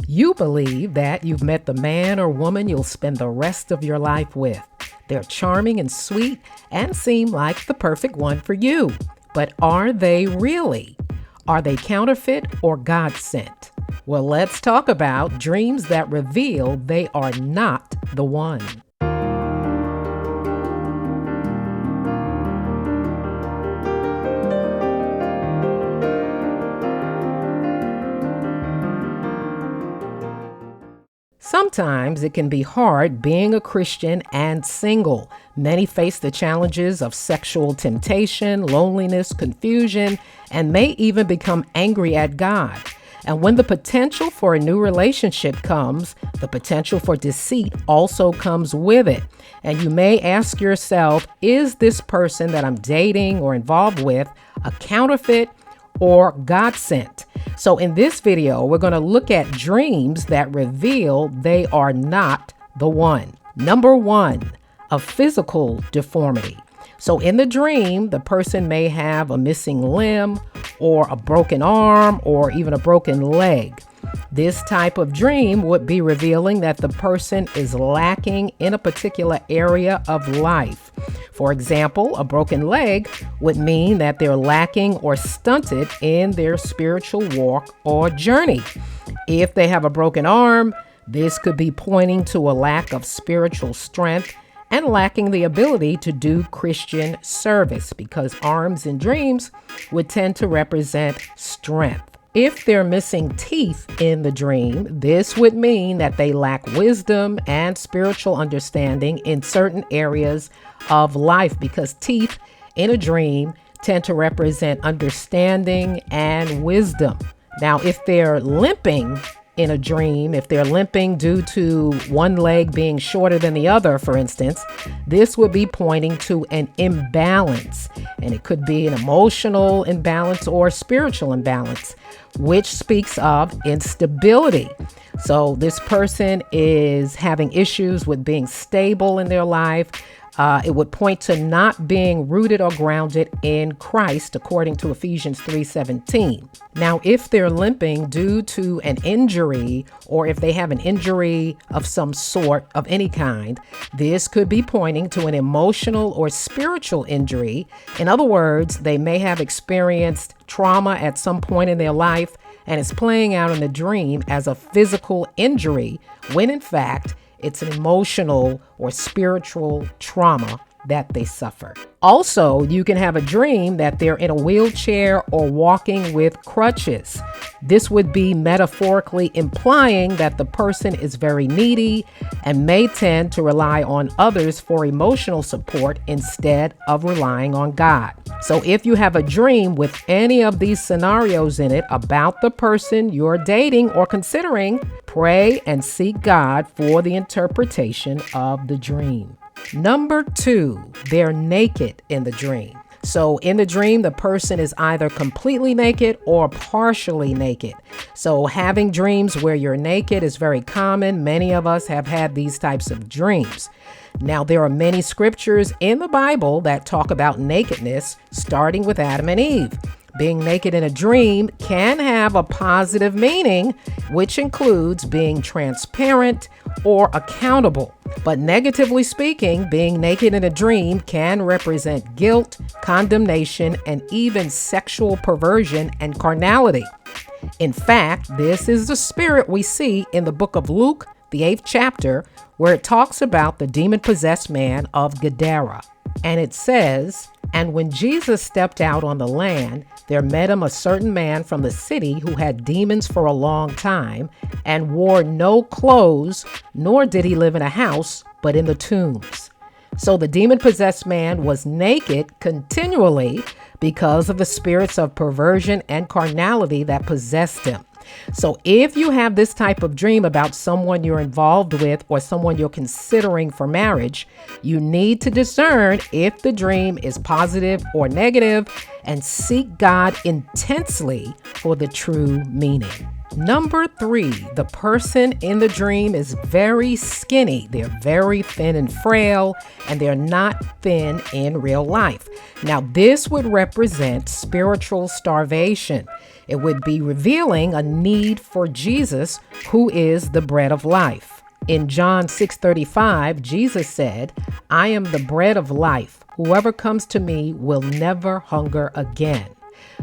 You believe that you've met the man or woman you'll spend the rest of your life with. They're charming and sweet and seem like the perfect one for you. But are they really? Are they counterfeit or Godsent? Well, let's talk about dreams that reveal they are not the one. Sometimes it can be hard being a Christian and single. Many face the challenges of sexual temptation, loneliness, confusion, and may even become angry at God. And when the potential for a new relationship comes, the potential for deceit also comes with it. And you may ask yourself, is this person that I'm dating or involved with a counterfeit or Godsent? So in this video, we're going to look at dreams that reveal they are not the one. Number one, a physical deformity. So in the dream, the person may have a missing limb or a broken arm or even a broken leg. This type of dream would be revealing that the person is lacking in a particular area of life. For example, a broken leg would mean that they're lacking or stunted in their spiritual walk or journey. If they have a broken arm, this could be pointing to a lack of spiritual strength and lacking the ability to do Christian service, because arms in dreams would tend to represent strength. If they're missing teeth in the dream, this would mean that they lack wisdom and spiritual understanding in certain areas of life, because teeth in a dream tend to represent understanding and wisdom. Now, if they're limping in a dream, if they're limping due to one leg being shorter than the other, for instance, this would be pointing to an imbalance. And it could be an emotional imbalance or spiritual imbalance, which speaks of instability. So this person is having issues with being stable in their life. It would point to not being rooted or grounded in Christ, according to Ephesians 3:17. Now, if they're limping due to an injury, or if they have an injury of some sort, of any kind, this could be pointing to an emotional or spiritual injury. In other words, they may have experienced trauma at some point in their life, and it's playing out in the dream as a physical injury, when in fact, it's an emotional or spiritual trauma that they suffered. Also, you can have a dream that they're in a wheelchair or walking with crutches. This would be metaphorically implying that the person is very needy and may tend to rely on others for emotional support instead of relying on God. So if you have a dream with any of these scenarios in it about the person you're dating or considering, pray and seek God for the interpretation of the dream. Number two, they're naked in the dream. So in the dream, the person is either completely naked or partially naked. So having dreams where you're naked is very common. Many of us have had these types of dreams. Now, there are many scriptures in the Bible that talk about nakedness, starting with Adam and Eve. Being naked in a dream can have a positive meaning, which includes being transparent or accountable. But negatively speaking, being naked in a dream can represent guilt, condemnation, and even sexual perversion and carnality. In fact, this is the spirit we see in the book of Luke, the 8th chapter, where it talks about the demon-possessed man of Gadara. And it says, "And when Jesus stepped out on the land, there met him a certain man from the city who had demons for a long time and wore no clothes, nor did he live in a house, but in the tombs." So the demon-possessed man was naked continually because of the spirits of perversion and carnality that possessed him. So if you have this type of dream about someone you're involved with or someone you're considering for marriage, you need to discern if the dream is positive or negative and seek God intensely for the true meaning. Number 3, the person in the dream is very skinny. They're very thin and frail, and they're not thin in real life. Now, this would represent spiritual starvation. It would be revealing a need for Jesus, who is the bread of life. In John 6:35, Jesus said, "I am the bread of life. Whoever comes to me will never hunger again."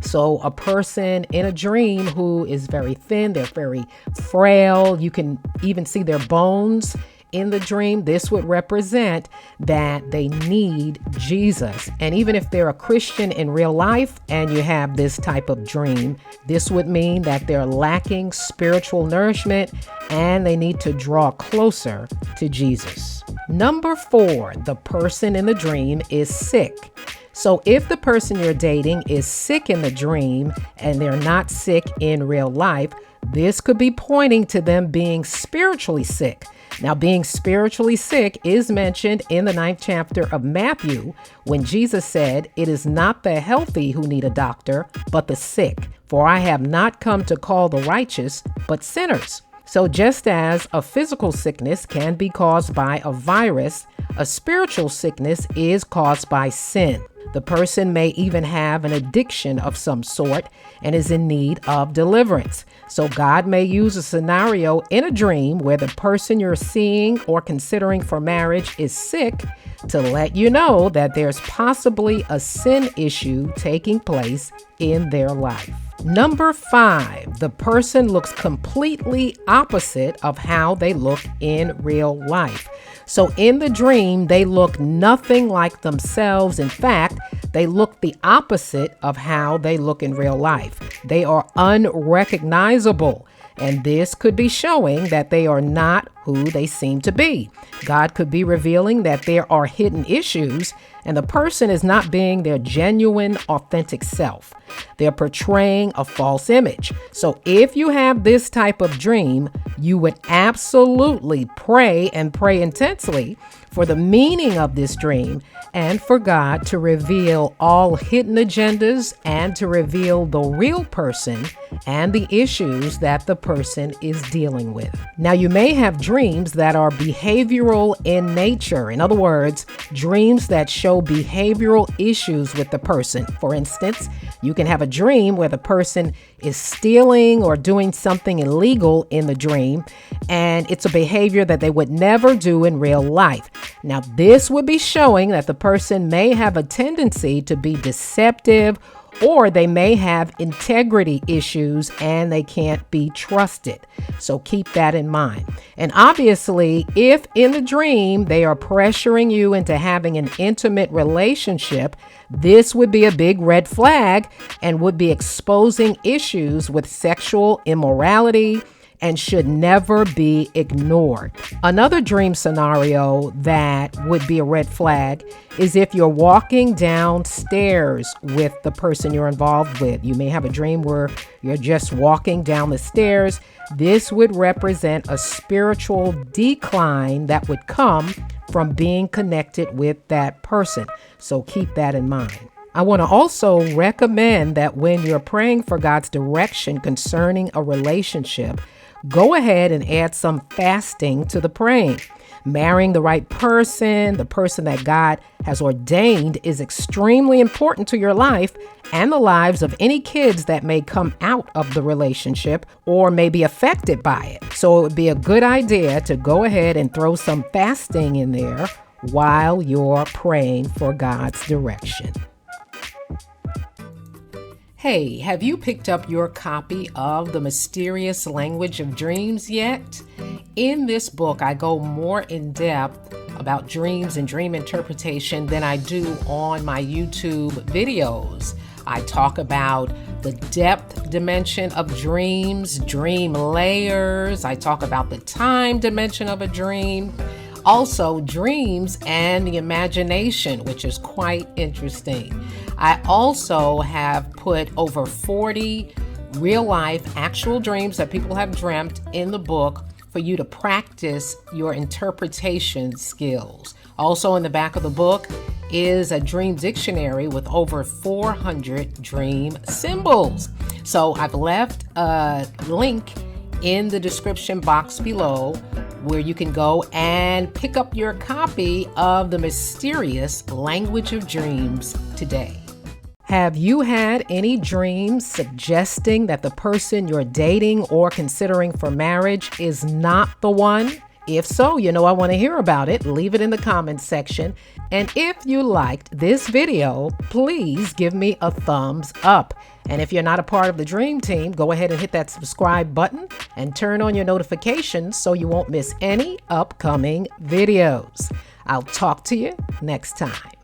So a person in a dream who is very thin, they're very frail, you can even see their bones in the dream. This would represent that they need Jesus. And even if they're a Christian in real life and you have this type of dream, this would mean that they're lacking spiritual nourishment and they need to draw closer to Jesus. Number 4, the person in the dream is sick. So if the person you're dating is sick in the dream and they're not sick in real life, this could be pointing to them being spiritually sick. Now, being spiritually sick is mentioned in the 9th chapter of Matthew when Jesus said, "It is not the healthy who need a doctor, but the sick. For I have not come to call the righteous, but sinners." So just as a physical sickness can be caused by a virus, a spiritual sickness is caused by sin. The person may even have an addiction of some sort and is in need of deliverance. So God may use a scenario in a dream where the person you're seeing or considering for marriage is sick to let you know that there's possibly a sin issue taking place in their life. Number 5, the person looks completely opposite of how they look in real life. So in the dream, they look nothing like themselves. In fact, they look the opposite of how they look in real life. They are unrecognizable. And this could be showing that they are not who they seem to be. God could be revealing that there are hidden issues and the person is not being their genuine, authentic self. They're portraying a false image. So if you have this type of dream, you would absolutely pray and pray intensely for the meaning of this dream and for God to reveal all hidden agendas and to reveal the real person and the issues that the person is dealing with. Now, you may have dreams that are behavioral in nature. In other words, dreams that show behavioral issues with the person. For instance, you can have a dream where the person is stealing or doing something illegal in the dream, and it's a behavior that they would never do in real life. Now, this would be showing that the person may have a tendency to be deceptive, or they may have integrity issues and they can't be trusted. So keep that in mind. And obviously, if in the dream they are pressuring you into having an intimate relationship, this would be a big red flag and would be exposing issues with sexual immorality and should never be ignored. Another dream scenario that would be a red flag is if you're walking downstairs with the person you're involved with. You may have a dream where you're just walking down the stairs. This would represent a spiritual decline that would come from being connected with that person. So keep that in mind. I want to also recommend that when you're praying for God's direction concerning a relationship, go ahead and add some fasting to the praying. Marrying the right person, the person that God has ordained, is extremely important to your life and the lives of any kids that may come out of the relationship or may be affected by it. So it would be a good idea to go ahead and throw some fasting in there while you're praying for God's direction. Hey, have you picked up your copy of The Mysterious Language of Dreams yet? In this book, I go more in depth about dreams and dream interpretation than I do on my YouTube videos. I talk about the depth dimension of dreams, dream layers. I talk about the time dimension of a dream. Also, dreams and the imagination, which is quite interesting. I also have put over 40 real-life actual dreams that people have dreamt in the book for you to practice your interpretation skills. Also in the back of the book is a dream dictionary with over 400 dream symbols. So I've left a link in the description box below where you can go and pick up your copy of The Mysterious Language of Dreams today. Have you had any dreams suggesting that the person you're dating or considering for marriage is not the one? If so, I want to hear about it. Leave it in the comments section. And if you liked this video, please give me a thumbs up. And if you're not a part of the Dream Team, go ahead and hit that subscribe button and turn on your notifications so you won't miss any upcoming videos. I'll talk to you next time.